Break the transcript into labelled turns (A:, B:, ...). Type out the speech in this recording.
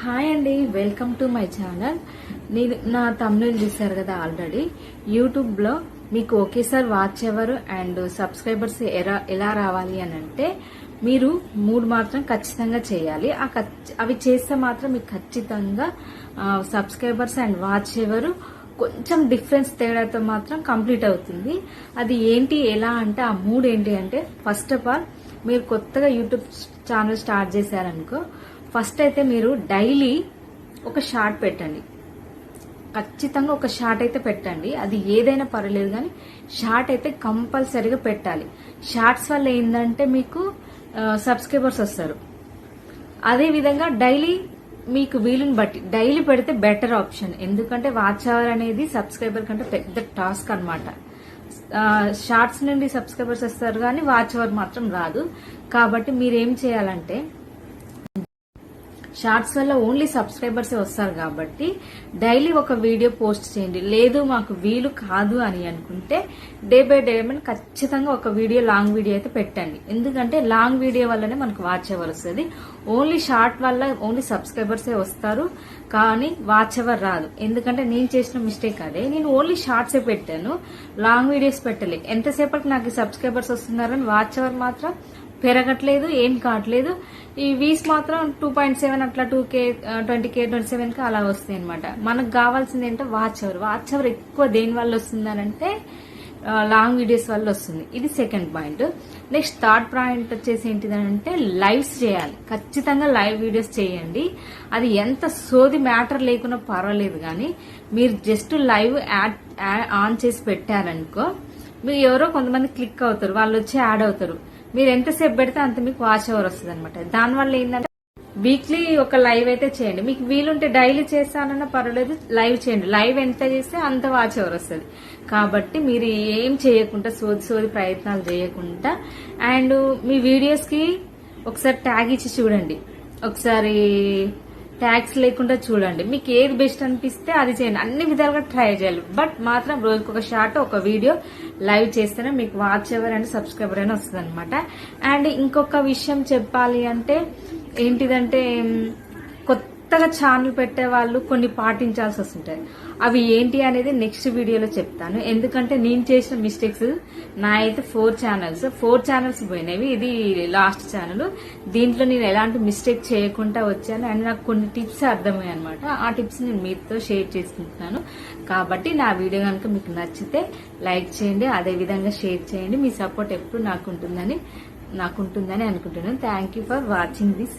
A: Hi అండి, welcome to my channel. నేను నా తమ్ముని చూసారు కదా ఆల్రెడీ. యూట్యూబ్ లో మీకు ఒకేసారి వాచ్ అవర్ అండ్ సబ్స్క్రైబర్స్ ఎలా రావాలి అని అంటే మీరు 3 మాత్రం ఖచ్చితంగా చేయాలి. అవి చేస్తే మాత్రం మీకు ఖచ్చితంగా సబ్స్క్రైబర్స్ అండ్ వాచ్ అవర్ కొంచెం డిఫరెన్స్ తేడాతో మాత్రం కంప్లీట్ అవుతుంది. అది ఏంటి ఎలా అంటే ఆ 3 ఏంటి అంటే, ఫస్ట్ ఆఫ్ ఆల్ మీరు కొత్తగా యూట్యూబ్ ఛానల్ స్టార్ట్ చేశారనుకో, ఫస్ట్ అయితే మీరు డైలీ ఒక షార్ట్ పెట్టండి. ఖచ్చితంగా ఒక షార్ట్ అయితే పెట్టండి. అది ఏదైనా పర్వాలేదు కానీ షార్ట్ అయితే కంపల్సరీగా పెట్టాలి. షార్ట్స్ వల్ల ఏంటంటే మీకు సబ్స్క్రైబర్స్ వస్తారు. అదే విధంగా డైలీ మీకు వీలుని బట్టి డైలీ పెడితే బెటర్ ఆప్షన్. ఎందుకంటే వాచ్ అవర్ అనేది సబ్స్క్రైబర్ కంటే పెద్ద టాస్క్ అన్నమాట. షార్ట్స్ నుండి సబ్స్క్రైబర్స్ వస్తారు కానీ వాచ్ అవర్ మాత్రం రాదు. కాబట్టి మీరేం చేయాలంటే, షార్ట్స్ వల్ల ఓన్లీ సబ్స్క్రైబర్స్ వస్తారు కాబట్టి డైలీ ఒక వీడియో పోస్ట్ చేయండి. లేదు మాకు వీలు కాదు అని అనుకుంటే డే బై డే ఖచ్చితంగా ఒక వీడియో, లాంగ్ వీడియో అయితే పెట్టండి. ఎందుకంటే లాంగ్ వీడియో వల్లనే మనకు వాచ్ అవర్ వస్తుంది. ఓన్లీ షార్ట్ వల్ల ఓన్లీ సబ్స్క్రైబర్సే వస్తారు కానీ వాచ్ అవర్ రాదు. ఎందుకంటే నేను చేసిన మిస్టేక్ అదే. నేను ఓన్లీ షార్ట్సే పెట్టాను, లాంగ్ వీడియోస్ పెట్టలే. ఎంతసేపటికి నాకు సబ్స్క్రైబర్స్ వస్తున్నారని వాచ్ అవర్ మాత్రం పెరగట్లేదు, ఏం కావట్లేదు. ఈ వీస్ మాత్రం 2.7 అట్లా 2K 20K 27K అలా వస్తాయి అనమాట. మనకు కావాల్సింది ఏంటంటే వాచ్ అవర్. వాచ్ అవర్ ఎక్కువ దేని వల్ల వస్తుందనంటే లాంగ్ వీడియోస్ వల్ల వస్తుంది. ఇది second point. Next third point వచ్చేసి ఏంటిదంటే లైవ్స్ చేయాలి. ఖచ్చితంగా లైవ్ వీడియోస్ చేయండి. అది ఎంత సోది మ్యాటర్ లేకున్నా పర్వాలేదు కానీ మీరు జస్ట్ లైవ్ ఆన్ చేసి పెట్టారనుకో, మీరు ఎవరో కొంతమంది క్లిక్ అవుతారు, వాళ్ళు వచ్చి యాడ్ అవుతారు. మీరు ఎంతసేపు పెడితే అంత మీకు వాచ్ అవర్ వస్తుంది అనమాట. దానివల్ల ఏంటంటే వీక్లీ ఒక లైవ్ అయితే చేయండి. మీకు వీలుంటే డైలీ చేస్తానన్నా పర్వాలేదు, లైవ్ చేయండి. లైవ్ ఎంత చేస్తే అంత వాచ్ అవర్ వస్తుంది. కాబట్టి మీరు ఏం చేయకుండా సోది ప్రయత్నాలు చేయకుండా అండ్ మీ వీడియోస్ కి ఒకసారి ట్యాగ్ ఇచ్చి చూడండి, ఒకసారి ట్యాగ్స్ లేకుండా చూడండి. మీకు ఏది బెస్ట్ అనిపిస్తే అది చేయండి. అన్ని విధాలుగా ట్రై చేయాలి. బట్ మాత్రం రోజుకి ఒక షార్ట్, ఒక వీడియో లైవ్ చేస్తేనే మీకు వాచ్ అవర్ అండ్ సబ్స్క్రైబర్ అయినా వస్తుంది అనమాట. అండ్ ఇంకొక విషయం చెప్పాలి అంటే ఏంటిదంటే, కొత్తగా ఛానల్ పెట్టే వాళ్ళు కొన్ని పాటించాల్సి వస్తుంటాయి. అవి ఏంటి అనేది నెక్స్ట్ వీడియోలో చెప్తాను. ఎందుకంటే నేను చేసిన మిస్టేక్స్, నా అయితే 4 ఛానల్స్ పోయినవి. ఇది లాస్ట్ ఛానల్. దీంట్లో నేను ఎలాంటి మిస్టేక్ చేయకుండా వచ్చాను అండ్ నాకు కొన్ని టిప్స్ అర్థమయ్యాయి అనమాట. ఆ టిప్స్ నేను మీతో షేర్ చేసుకుంటున్నాను. కాబట్టి నా వీడియో కనుక మీకు నచ్చితే లైక్ చేయండి, అదే విధంగా షేర్ చేయండి. మీ సపోర్ట్ ఎప్పుడు నాకు ఉంటుందని అనుకుంటున్నాను. Thank you for watching this.